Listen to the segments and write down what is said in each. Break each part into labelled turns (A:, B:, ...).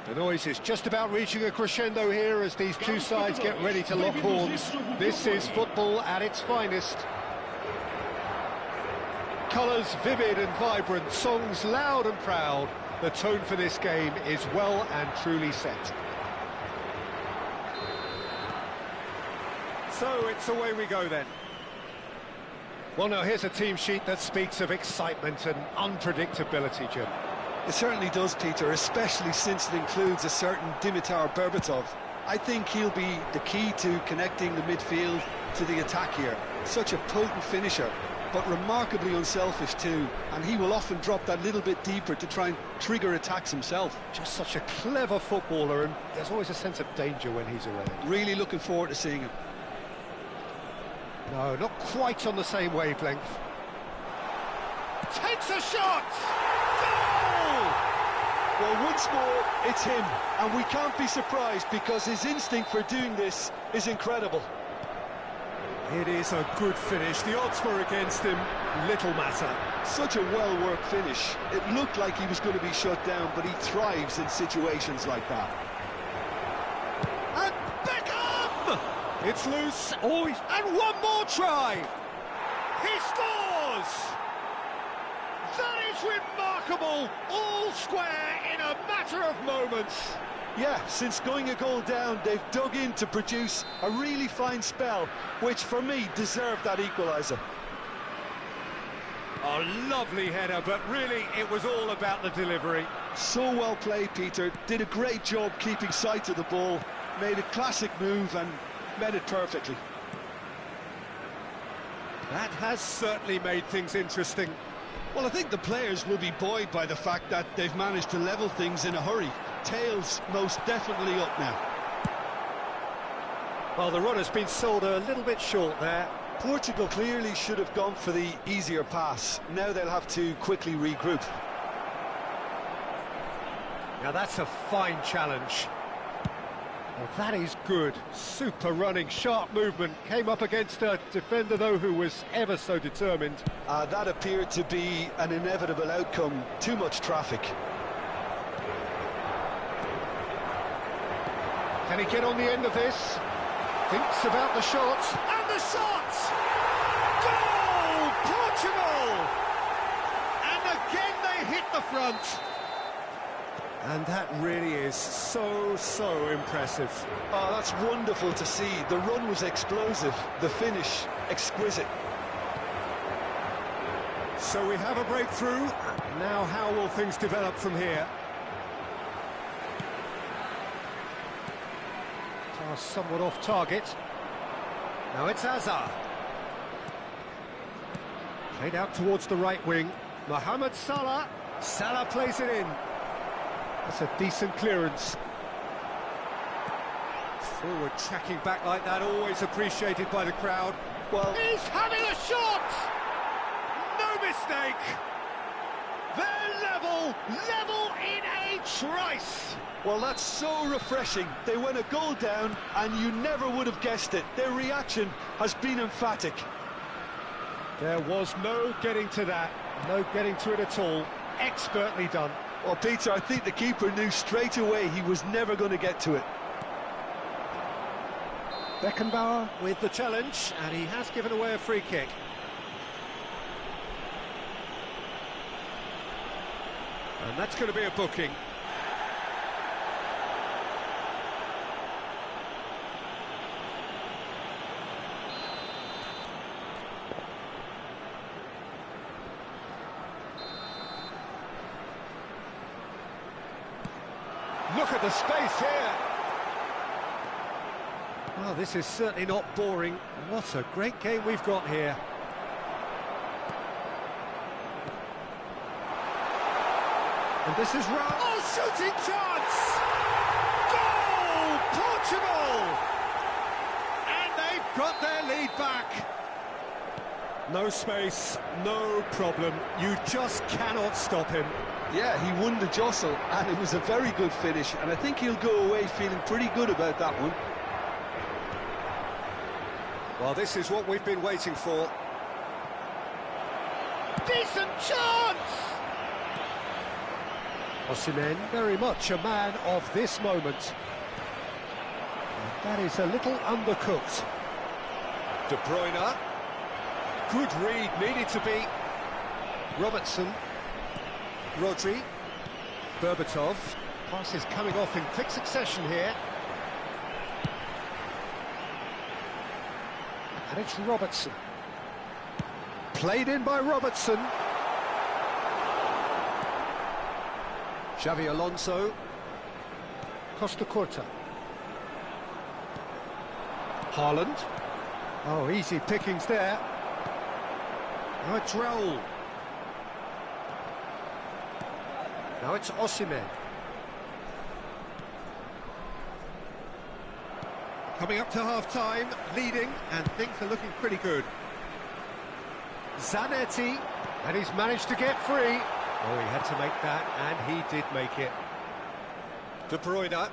A: The noise is just about reaching a crescendo here as these two sides get ready to lock horns. This is football at its finest. Colours vivid and vibrant, songs loud and proud. The tone for this game is well and truly set. So it's away we go then. Well, now here's a team sheet that speaks of excitement and unpredictability, Jim.
B: It certainly does, Peter, especially since it includes a certain Dimitar Berbatov. I think he'll be the key to connecting the midfield to the attack here. Such a potent finisher, but remarkably unselfish too, and he will often drop that little bit deeper to try and trigger attacks himself.
A: Just such a clever footballer, and there's always a sense of danger when he's around.
B: Really looking forward to seeing him.
A: No, not quite on the same wavelength. Takes a shot! Goal!
B: Well, once more, it's him, and we can't be surprised because his instinct for doing this is incredible.
A: It is a good finish. The odds were against him. Little matter.
B: Such a well-worked finish. It looked like he was going to be shut down, but he thrives in situations like that.
A: And Beckham! It's loose. Oh, and one more try. He scores! That is remarkable. All square in a matter of moments.
B: Yeah, since going a goal down, they've dug in to produce a really fine spell, which for me deserved that equaliser.
A: A lovely header, but really it was all about the delivery.
B: So well played, Peter. Did a great job keeping sight of the ball, made a classic move and met it perfectly.
A: That has certainly made things interesting.
B: Well, I think the players will be buoyed by the fact that they've managed to level things in a hurry. Tails most definitely up now.
A: Well, the run has been sold a little bit short there.
B: Portugal clearly should have gone for the easier pass. Now they'll have to quickly regroup.
A: Now that's a fine challenge. Well, that is good. Super running, sharp movement. Came up against a defender, though, who was ever so determined.
B: That appeared to be an inevitable outcome. Too much traffic.
A: Can he get on the end of this? Thinks about the shot. And the shot! Goal! Portugal! And again they hit the front. And that really is so impressive.
B: Oh, that's wonderful to see. The run was explosive, the finish exquisite.
A: So we have a breakthrough. Now how will things develop from here? Pass somewhat off target. Now it's Hazard. Played out towards the right wing. Mohamed Salah. Salah plays it in. That's a decent clearance. Forward tracking back like that, always appreciated by the crowd. Well, he's having a shot! No mistake! They're level in a trice!
B: Well, that's so refreshing. They went a goal down and you never would have guessed it. Their reaction has been emphatic.
A: There was no getting to that, no getting to it at all. Expertly done.
B: Well, Peter, I think the keeper knew straight away he was never going to get to it.
A: Beckenbauer with the challenge, and he has given away a free kick. And that's going to be a booking. Look at the space here. Well, this is certainly not boring. What a great game we've got here. And this is round. Oh, shooting chance! Goal! Portugal! And they've got their lead back. No space, no problem. You just cannot stop him.
B: Yeah, he won the jostle, and it was a very good finish, and I think he'll go away feeling pretty good about that one.
A: Well, this is what we've been waiting for. Decent chance! Osimhen, very much a man of this moment. And that is a little undercooked. De Bruyne. Good read, needed to be. Robertson. Rodri. Berbatov. Passes coming off in quick succession here. And it's Robertson. Played in by Robertson. Xavi Alonso. Costa Curta. Haaland. Oh, easy pickings there. Now it's Raul. Now it's Osimhen. Coming up to half-time, leading, and things are looking pretty good. Zanetti, and he's managed to get free. Oh, he had to make that, and he did make it. De Bruyne.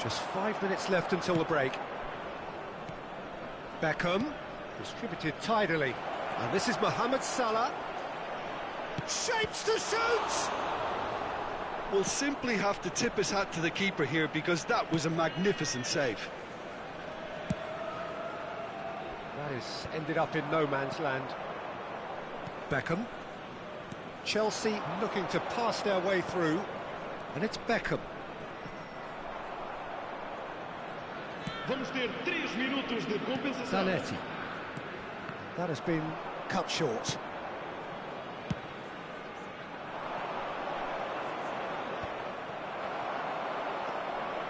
A: Just 5 minutes left until the break. Beckham, distributed tidily. And this is Mohamed Salah. Shapes to shoot!
B: We'll simply have to tip his hat to the keeper here because that was a magnificent save.
A: That is ended up in no man's land. Beckham. Chelsea looking to pass their way through. And it's Beckham. Zanetti. That has been cut short.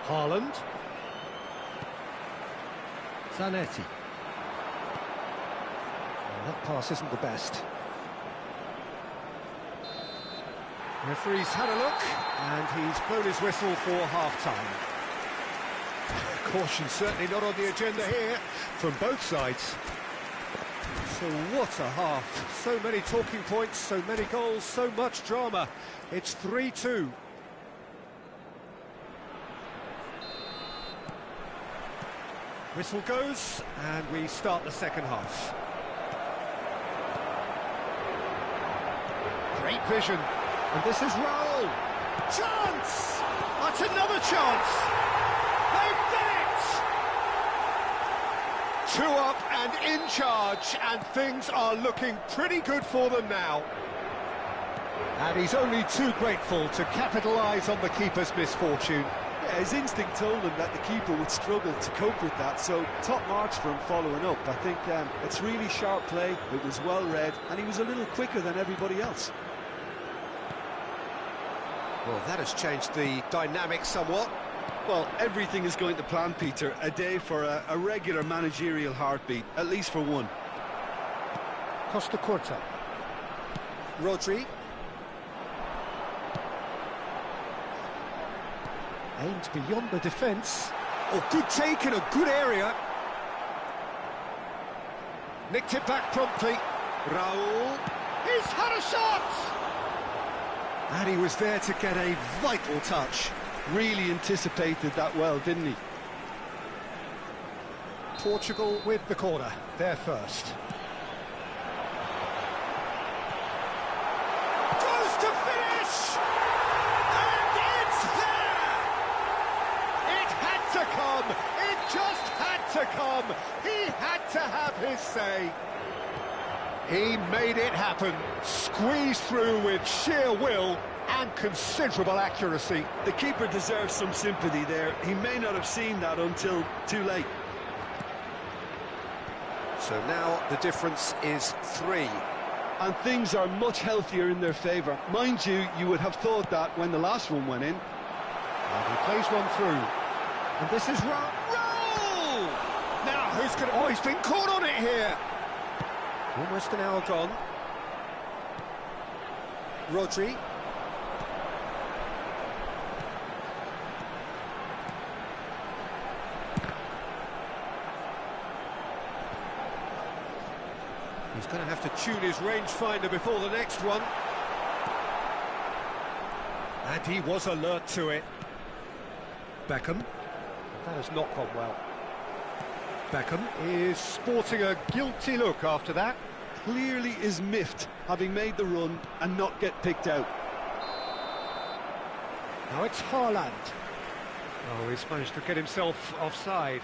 A: Haaland. Zanetti. Well, that pass isn't the best. Referee's had a look, and he's blown his whistle for half-time. Caution certainly not on the agenda here, from both sides. So what a half. So many talking points, so many goals, so much drama. It's 3-2. Whistle goes, and we start the second half. Great vision. And this is Raul. Chance! That's another chance! They've done it! 2 up and in charge, and things are looking pretty good for them now. And he's only too grateful to capitalise on the keeper's misfortune.
B: Yeah, his instinct told him that the keeper would struggle to cope with that, so top marks for him following up. I think it's really sharp play, it was well read, and he was a little quicker than everybody else.
A: Well, that has changed the dynamic somewhat.
B: Well, everything is going to plan, Peter. A day for a regular managerial heartbeat, at least for one.
A: Costa Curta. Rodri. Aimed beyond the defence. Oh, good take in a good area. Nicked it back promptly. Raul. He's had a shot! And he was there to get a vital touch.
B: Really anticipated that well, didn't he?
A: Portugal with the corner, they're first. Goes to finish! And it's there! It had to come! It just had to come! He had to have his say. He made it happen, squeezed through with sheer will and considerable accuracy.
B: The keeper deserves some sympathy there. He may not have seen that until too late.
A: So now the difference is 3.
B: And things are much healthier in their favour. Mind you, you would have thought that when the last one went in.
A: And he plays one through. And this is Raul! Now, who's going to... Oh, he's been caught on it here! Almost an hour gone. Rodri. He's going to have to tune his rangefinder before the next one. And he was alert to it. Beckham. That has not gone well. Beckham is sporting a guilty look after that.
B: Clearly is miffed, having made the run and not get picked out.
A: Now it's Haaland. Oh, he's managed to get himself offside.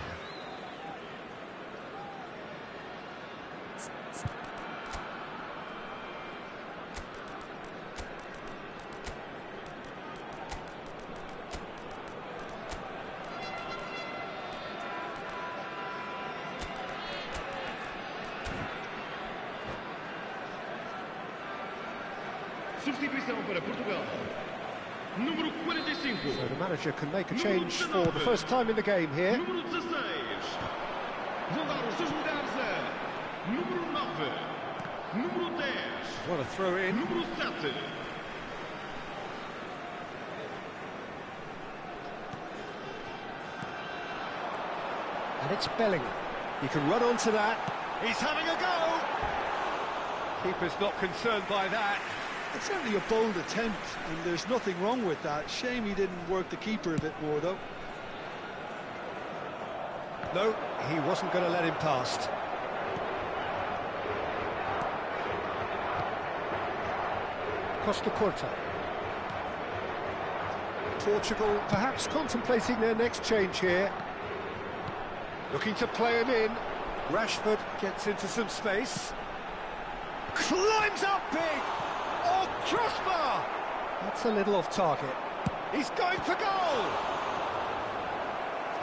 C: Substituição para Portugal. Número 45.
A: So the manager can make a change for the first time in the game here.
C: Número 16. Vão dar os seus lugares a número 9. Número 10.
A: What a throw in.
C: Número 7.
A: And it's Bellingham. He can run onto that. He's having a go. Keeper's not concerned by that.
B: It's certainly a bold attempt, and there's nothing wrong with that. Shame he didn't work the keeper a bit more, though.
A: No, he wasn't going to let him past. Costa Curta. Portugal perhaps contemplating their next change here. Looking to play him in. Rashford gets into some space. Climbs up big! Oh, crossbar! That's a little off target. He's going for goal!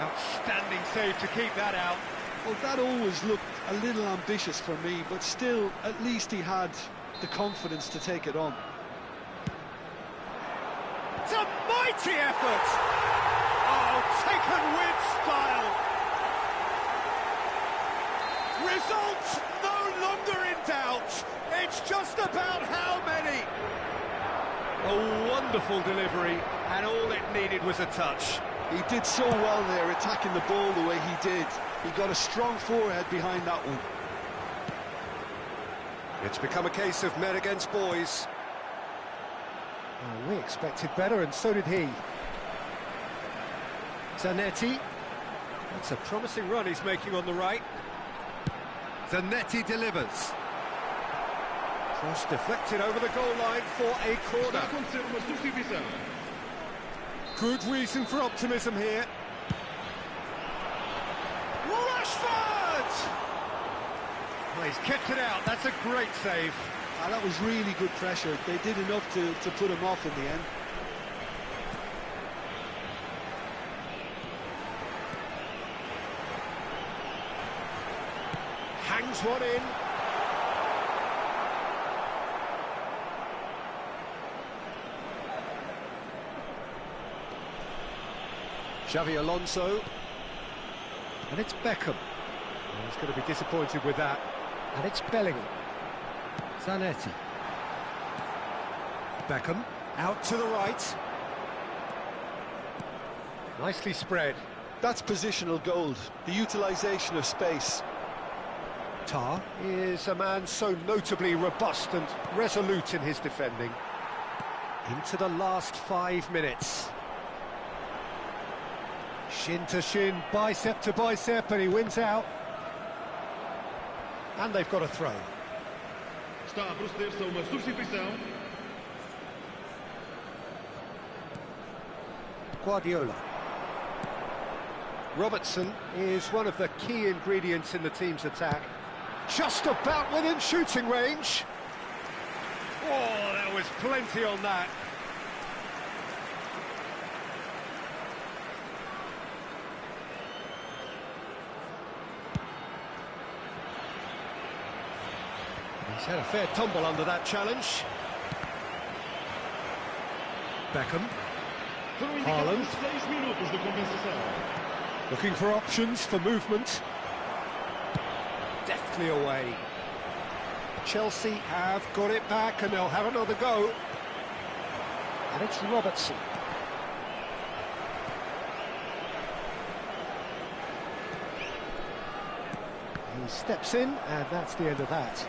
A: Outstanding save to keep that out.
B: Well, that always looked a little ambitious for me, but still, at least he had the confidence to take it on.
A: It's a mighty effort! Oh, taken with style! Results no longer in doubt. It's just about how many. A wonderful delivery, and all it needed was a touch.
B: He did so well there, attacking the ball the way he did. He got a strong forehead behind that one.
A: It's become a case of men against boys. Oh, we expected better, and so did he. Zanetti. That's a promising run he's making on the right. Zanetti delivers. Cross deflected over the goal line for a corner.
C: Está a acontecer uma substituição.
A: Good reason for optimism here. Rashford! Well, he's kept it out. That's a great save.
B: Ah, that was really good pressure. They did enough to put him off in the end.
A: Hangs one in. Xavi Alonso. And it's Beckham. Oh, he's going to be disappointed with that. And it's Bellingham. Zanetti. Beckham. Out to the right. Nicely spread.
B: That's positional gold, the utilisation of space.
A: Tar is a man so notably robust and resolute in his defending. Into the last 5 minutes. Shin to shin, bicep to bicep, and he wins out. And they've got a throw.
C: Está a proceder-se a uma substituição.
A: Guardiola. Robertson is one of the key ingredients in the team's attack. Just about within shooting range. Oh, there was plenty on that. He's had a fair tumble under that challenge. Beckham. Haaland.
C: 6 minutos de compensação.
A: Looking for options for movement. Deftly away. Chelsea have got it back and they'll have another go. And it's Robertson. He steps in, and that's the end of that.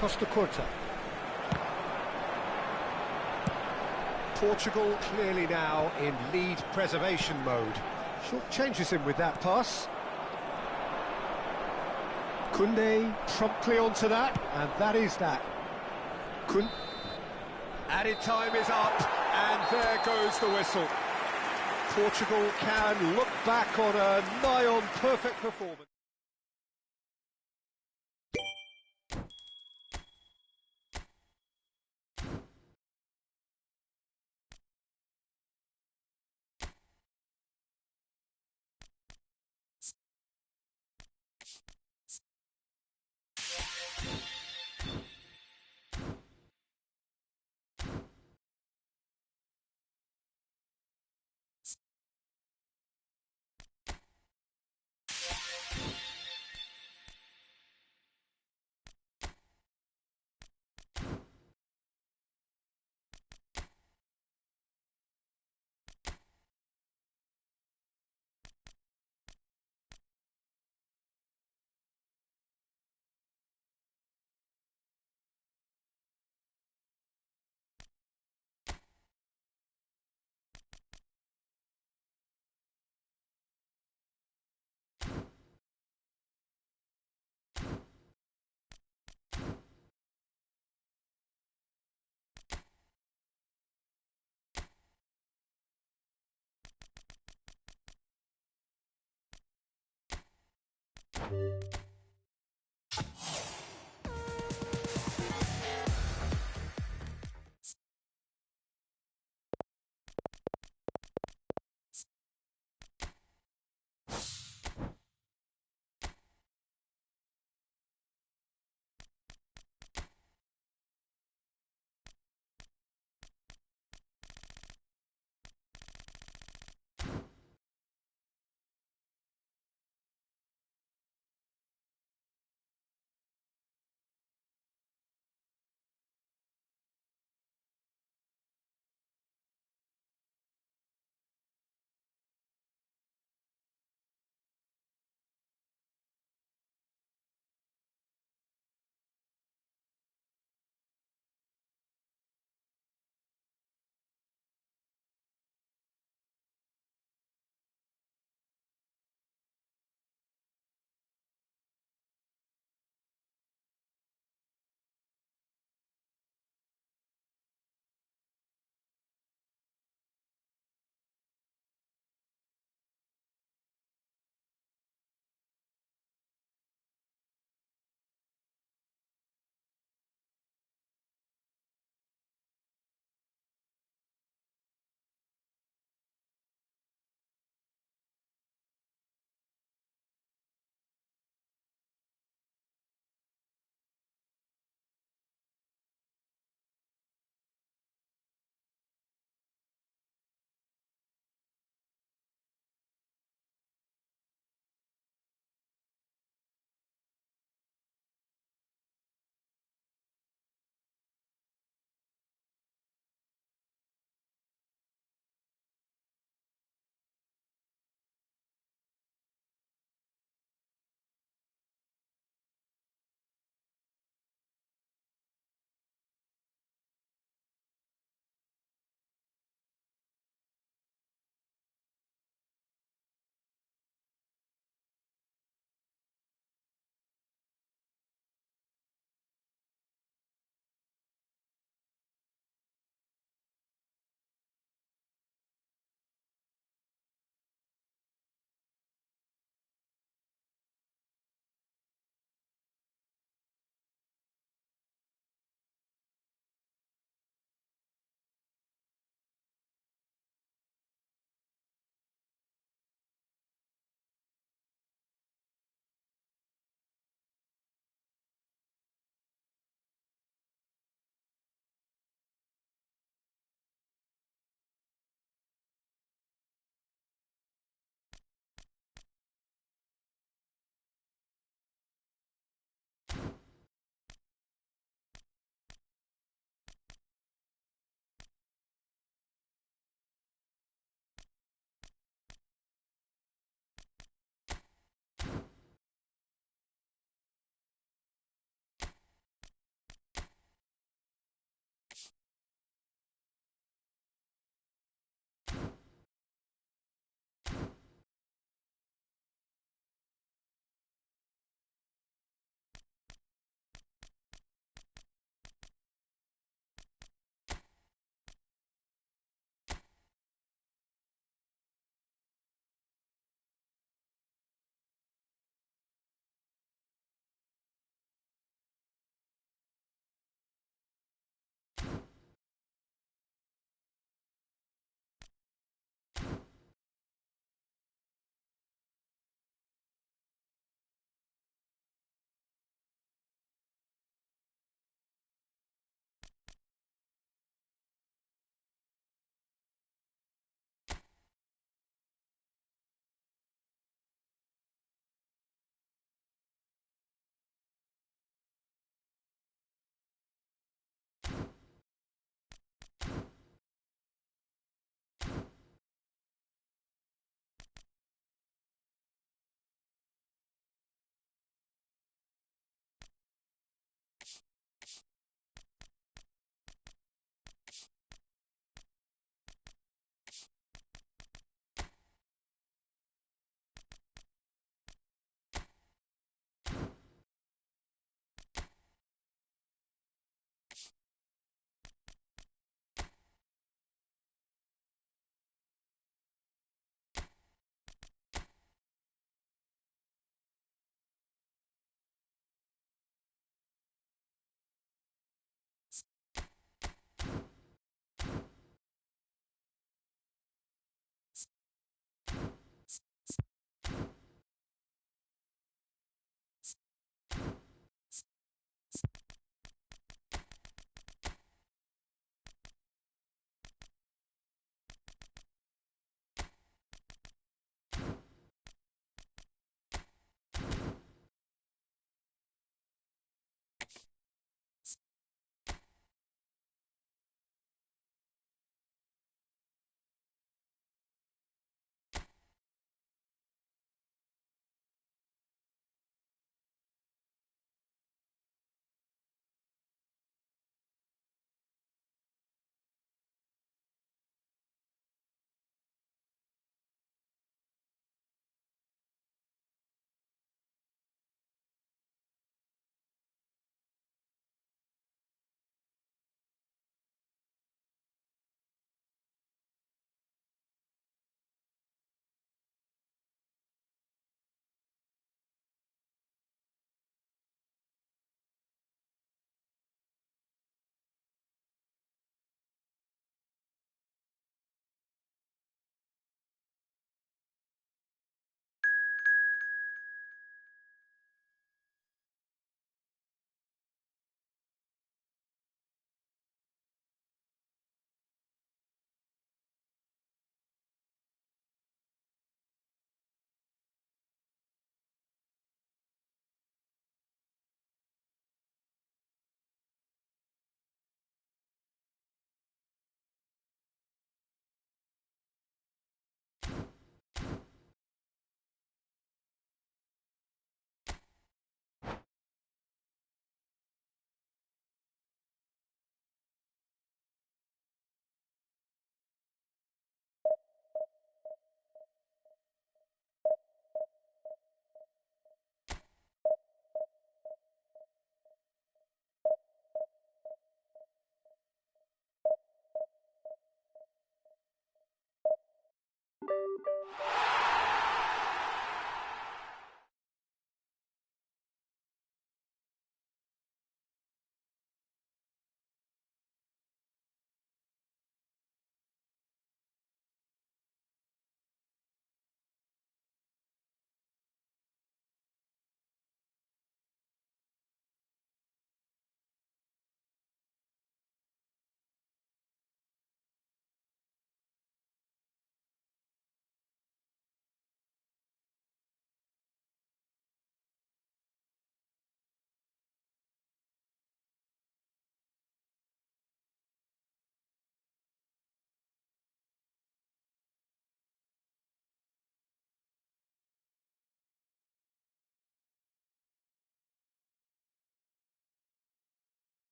A: Costa Curta. Portugal clearly now in lead preservation mode. Short changes him with that pass. Koundé promptly onto that, and that is that. Added time is up, and there goes the whistle. Portugal can look back on a nigh-on perfect performance.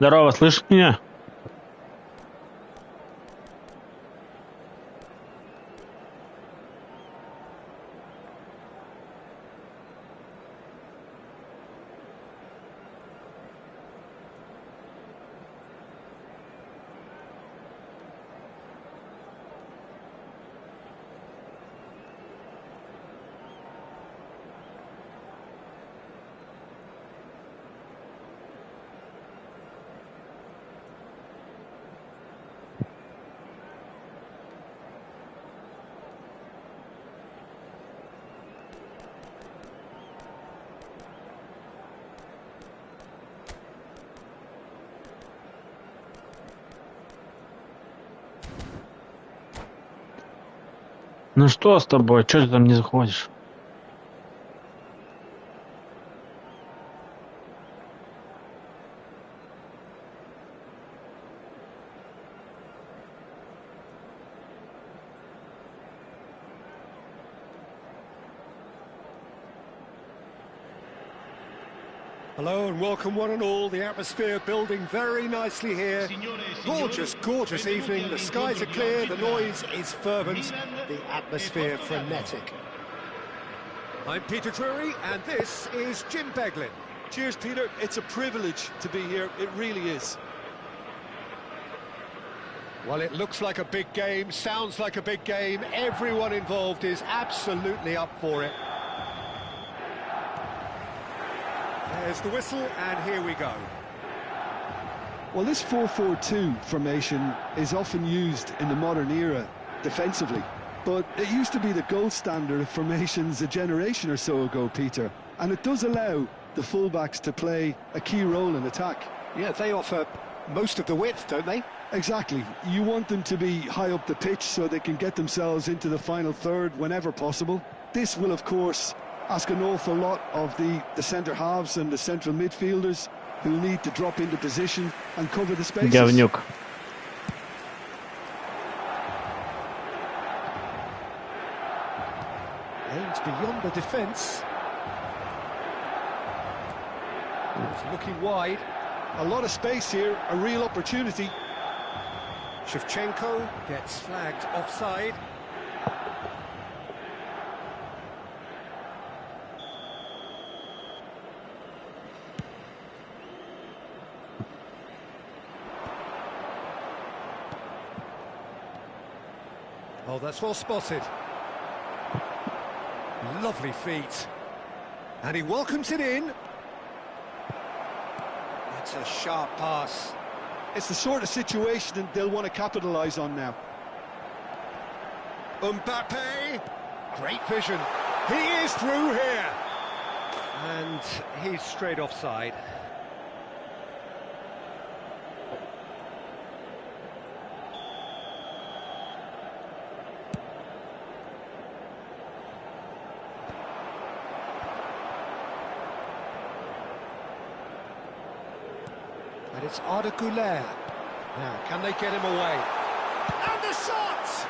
D: Здорово, слышишь меня? Ну что с тобой? Чё ты там не заходишь?
A: Hello and welcome one and all. The atmosphere building very nicely here. Gorgeous, gorgeous evening. The skies are clear, the noise is fervent, the atmosphere frenetic. I'm Peter Drury and this is Jim Beglin.
B: Cheers, Peter. It's a privilege to be here. It really is.
A: Well, it looks like a big game, sounds like a big game. Everyone involved is absolutely up for it. There's the whistle, and here we go.
B: Well, this 4-4-2 formation is often used in the modern era defensively, but it used to be the gold standard of formations a generation or so ago, Peter, and it does allow the fullbacks to play a key role in attack.
A: Yeah, they offer most of the width, don't they?
B: Exactly. You want them to be high up the pitch so they can get themselves into the final third whenever possible. This will, of course, ask an awful lot of the centre halves and the central midfielders who need to drop into position and cover the spaces.
D: Говнюк.
A: Aims beyond the defence. It's looking wide.
B: A lot of space here, a real opportunity.
A: Shevchenko gets flagged offside. Oh, that's well spotted. Lovely feet. And he welcomes it in. That's a sharp pass.
B: It's the sort of situation that they'll want to capitalise on now.
A: Mbappe. Great vision. He is through here. And he's straight offside. And it's Arda Güler. Now, can they get him away? And the shot!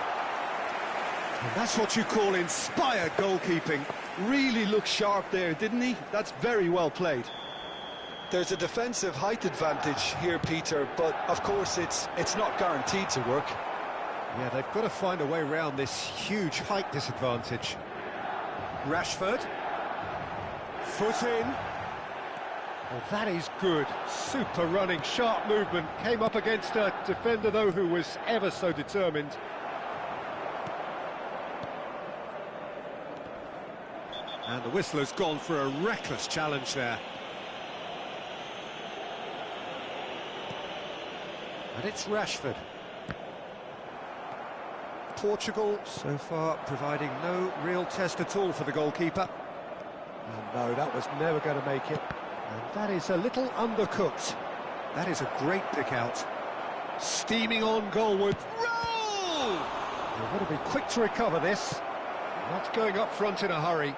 A: And that's what you call inspired goalkeeping.
B: Really looked sharp there, didn't he? That's very well played. There's a defensive height advantage here, Peter, but of course it's not guaranteed to work.
A: Yeah, they've got to find a way around this huge height disadvantage. Rashford. Foot in. Well, that is good. Super running, sharp movement. Came up against a defender, though, who was ever so determined. And the whistler's gone for a reckless challenge there. And it's Rashford. Portugal, so far, providing no real test at all for the goalkeeper. And no, that was never going to make it. And that is a little undercooked. That is a great pick out. Steaming on goalward. Roll! They've got to be quick to recover this. Not going up front in a hurry.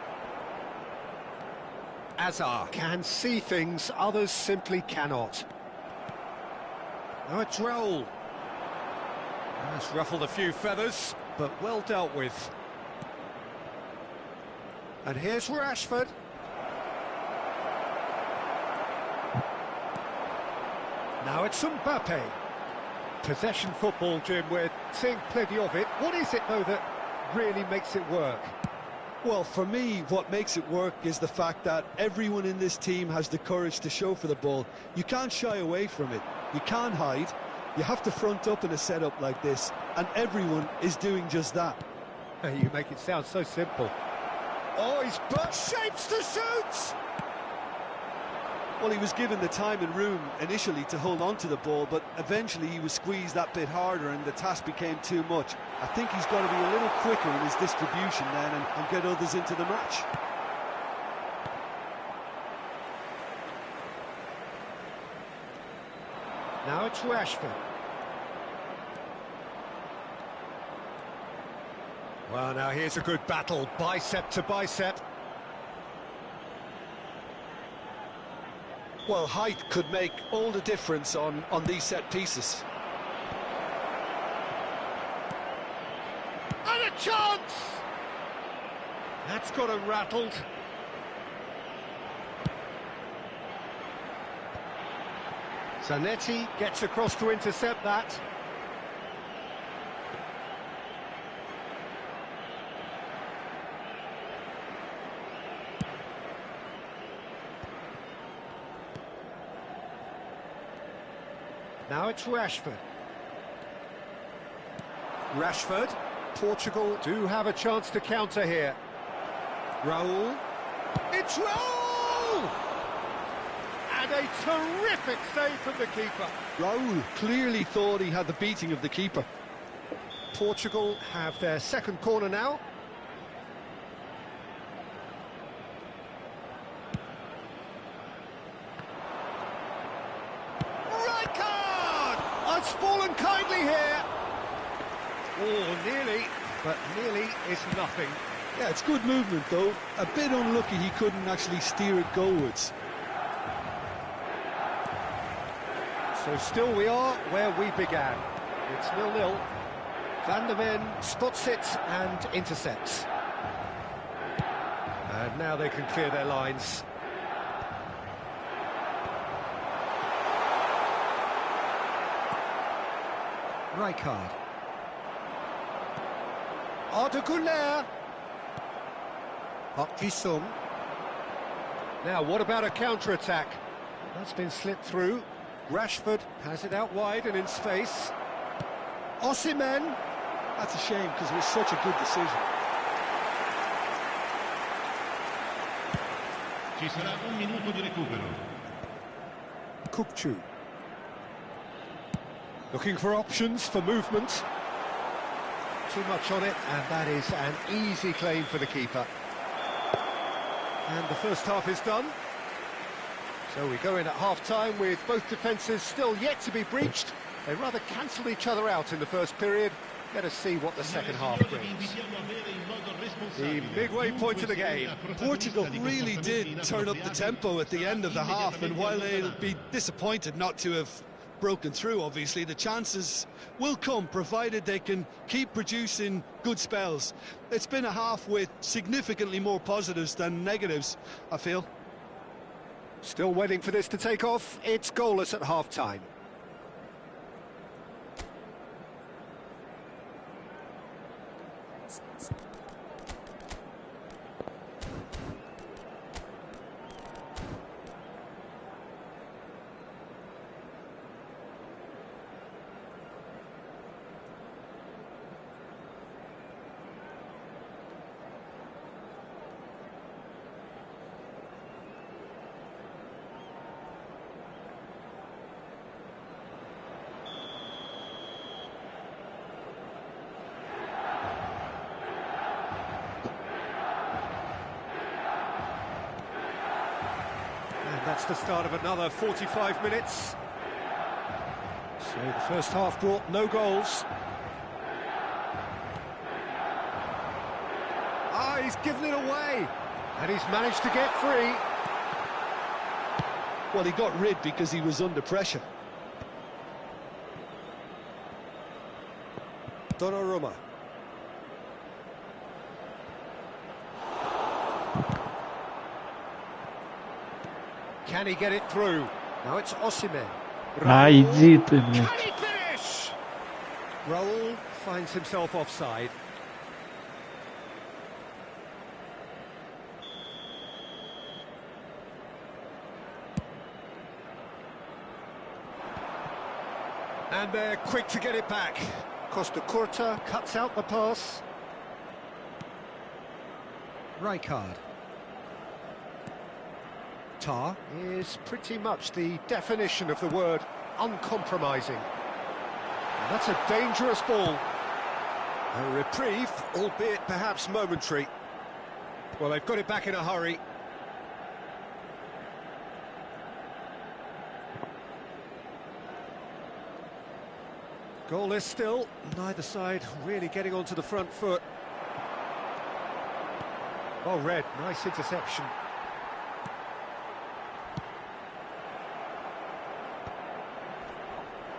A: Azar can see things others simply cannot. Now it's Raul. That's ruffled a few feathers, but well dealt with. And here's Rashford. Now it's Mbappe. Possession football, Jim, we're seeing plenty of it. What is it, though, that really makes it work?
B: Well, for me, what makes it work is the fact that everyone in this team has the courage to show for the ball. You can't shy away from it. You can't hide. You have to front up in a setup like this, and everyone is doing just that.
A: You make it sound so simple. Oh, he's butt shapes to shoot!
B: Well, he was given the time and room initially to hold on to the ball, but eventually he was squeezed that bit harder and the task became too much. I think he's got to be a little quicker in his distribution then and get others into the match.
A: Now it's Rashford. Well, now here's a good battle, bicep to bicep.
B: Well, height could make all the difference on these set pieces.
A: And a chance! That's got him rattled. Zanetti gets across to intercept that. Now it's Rashford. Rashford. Portugal do have a chance to counter here. Raul. It's Raul! And a terrific save from the keeper.
B: Raul clearly thought he had the beating of the keeper.
A: Portugal have their second corner now. It's fallen kindly here. Oh, nearly, but nearly is nothing.
B: Yeah, it's good movement, though. A bit unlucky he couldn't actually steer it goalwards.
A: So still we are where we began. It's 0-0. Van der Ven spots it and intercepts. And now they can clear their lines. Rijkaard. Ardeguler. Jisung. Now, what about a counter-attack? That's been slipped through. Rashford has it out wide and in space. Osimhen.
B: That's a shame, because it was such a good decision.
C: Ci sarà un minuto di recupero.
A: Kupchu. Looking for options for movement. Too much on it, and that is an easy claim for the keeper. And the first half is done. So we go in at half-time with both defences still yet to be breached. They rather cancelled each other out in the first period. Let us see what the second half brings. The midway point of the game.
B: Portugal really did turn up the tempo at the end of the half, and while they'll be disappointed not to have broken through, obviously, the chances will come, provided they can keep producing good spells. It's been a half with significantly more positives than negatives, I feel.
A: Still waiting for this to take off. It's goalless at half-time. That's the start of another 45 minutes. So the first half brought no goals. Ah, he's given it away. And he's managed to get free.
B: Well, he got rid because he was under pressure.
A: Donnarumma. Can he get it through? Now it's Osimhen.
D: А, иди ты, блядь.
A: Can he finish? Raul finds himself offside. And they're quick to get it back. Costa Curta cuts out the pass. Rijkaard. Tar is pretty much the definition of the word uncompromising. And that's a dangerous ball. A reprieve, albeit perhaps momentary. Well, they've got it back in a hurry. Goalless still, neither side really getting onto the front foot. Oh, Red, nice interception.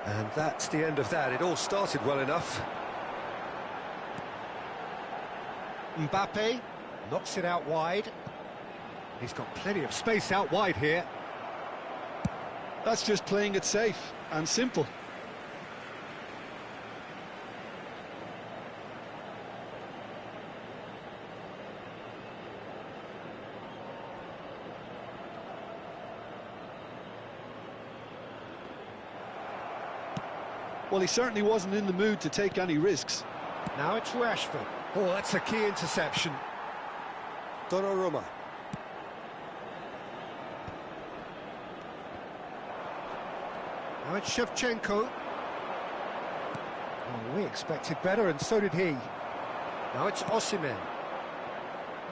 A: And that's the end of that. It all started well enough. Mbappe knocks it out wide. He's got plenty of space out wide here.
B: That's just playing it safe and simple. Well, he certainly wasn't in the mood to take any risks.
A: Now it's Rashford. Oh, that's a key interception. Donnarumma. Now it's Shevchenko. Oh, we expected better, and so did he. Now it's Osimhen.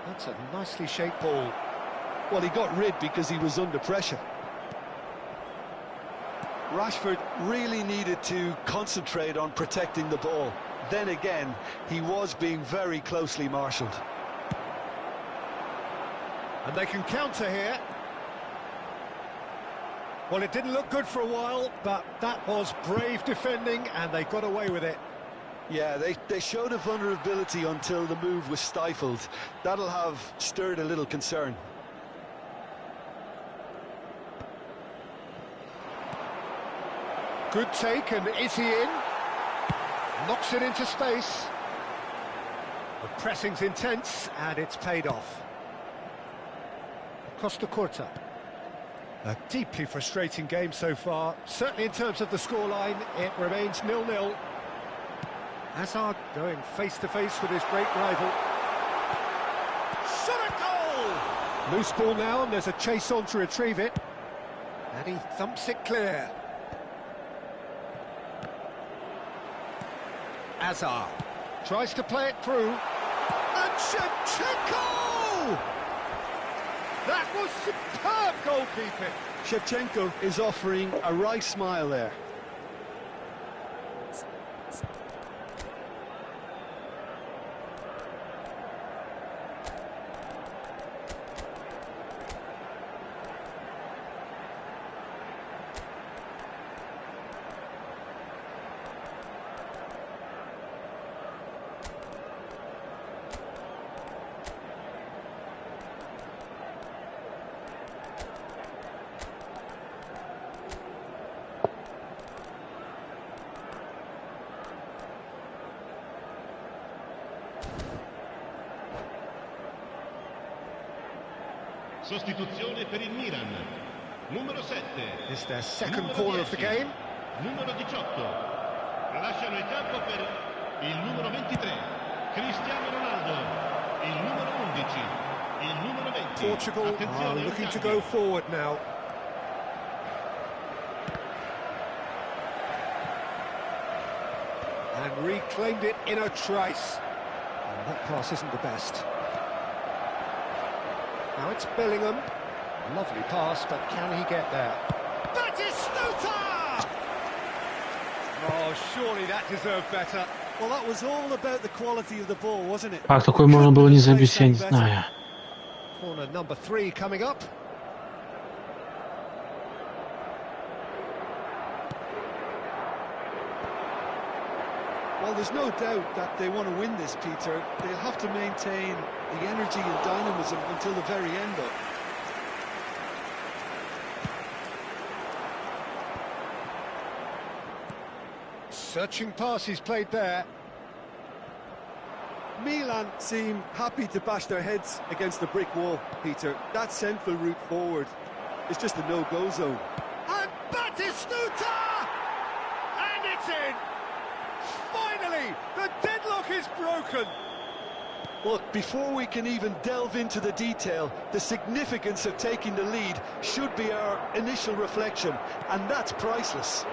A: That's a nicely shaped ball.
B: Well, he got rid because he was under pressure. Rashford really needed to concentrate on protecting the ball. Then again, he was being very closely marshalled.
A: And they can counter here. Well, it didn't look good for a while, but that was brave defending, and they got away with it.
B: Yeah, they showed a vulnerability until the move was stifled. That'll have stirred a little concern.
A: Good take, and is he in? Knocks it into space. The pressing's intense, and it's paid off. Costa Curta. A deeply frustrating game so far. Certainly in terms of the scoreline, it remains 0-0. Hazard going face-to-face with his great rival. Shot a goal! Loose ball now, and there's a chase on to retrieve it. And he thumps it clear. Hazard tries to play it through, and Shevchenko! That was superb goalkeeping.
B: Shevchenko is offering a wry smile there.
C: Sostituzione per il Milan. Numero 7.
A: It's their second
C: Numero
A: corner of the
C: 10.
A: game.
C: Numero 18. Lasciano il campo per il numero 23. Cristiano Ronaldo. Il numero 11. Il numero 20.
A: Portugal are
C: Attenzione,
A: looking to
C: cambio.
A: go forward now. And reclaimed it in a trice. And that pass isn't the best. Now it's Bellingham. Lovely pass, but can he get there? Batistuta! Oh, surely that deserved better.
B: Well, that was all about the quality of the ball, wasn't it?
D: Как такое можно было не забить, я не знаю.
A: Corner number 3 coming up.
B: Well, there's no doubt that they want to win this, Peter. They'll have to maintain the energy and dynamism until the very end, though.
A: Searching pass he's played there.
B: Milan seem happy to bash their heads against the brick wall, Peter. That central route forward is just a no-go zone.
A: And Batistuta! And it's in! Finally, the deadlock is broken!
B: Look, before we can even delve into the detail, the significance of taking the lead should be our initial reflection, and that's priceless.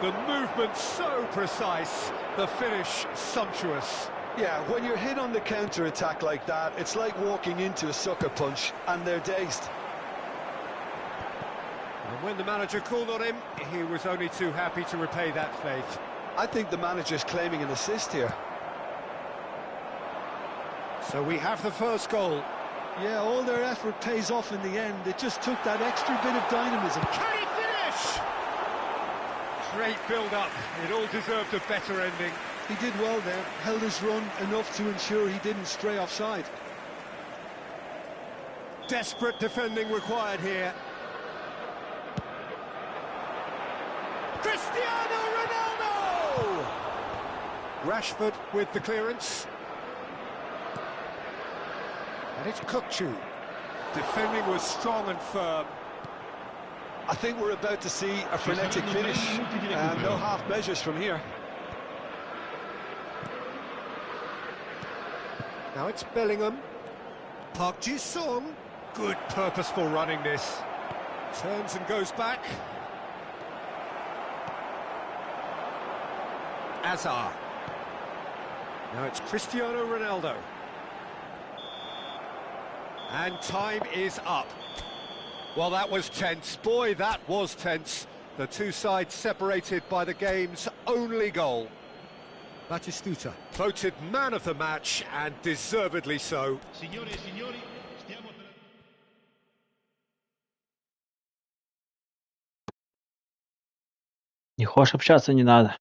A: The movement so precise, the finish sumptuous.
B: Yeah, when you're hit on the counter-attack like that, it's like walking into a sucker punch, and they're dazed.
A: And when the manager called on him, he was only too happy to repay that faith.
B: I think the manager's claiming an assist here.
A: So we have the first goal.
B: Yeah, all their effort pays off in the end. It just took that extra bit of dynamism.
A: Can he finish? Great build-up. It all deserved a better ending.
B: He did well there, held his run enough to ensure he didn't stray offside.
A: Desperate defending required here. Cristiano Ronaldo! Rashford with the clearance. And it's Kukçu. Defending was strong and firm.
B: I think we're about to see a frenetic finish. No half measures from here.
A: Now it's Bellingham. Park Ji-sung. Good purposeful running this. Turns and goes back. Azar. Now it's Cristiano Ronaldo. And time is up. Well, that was tense. Boy, that was tense. The two sides separated by the game's only goal. Batistuta, voted man of the match, and deservedly so.
C: Signore e signori, stiamo per...
D: Не хочешь общаться, не надо.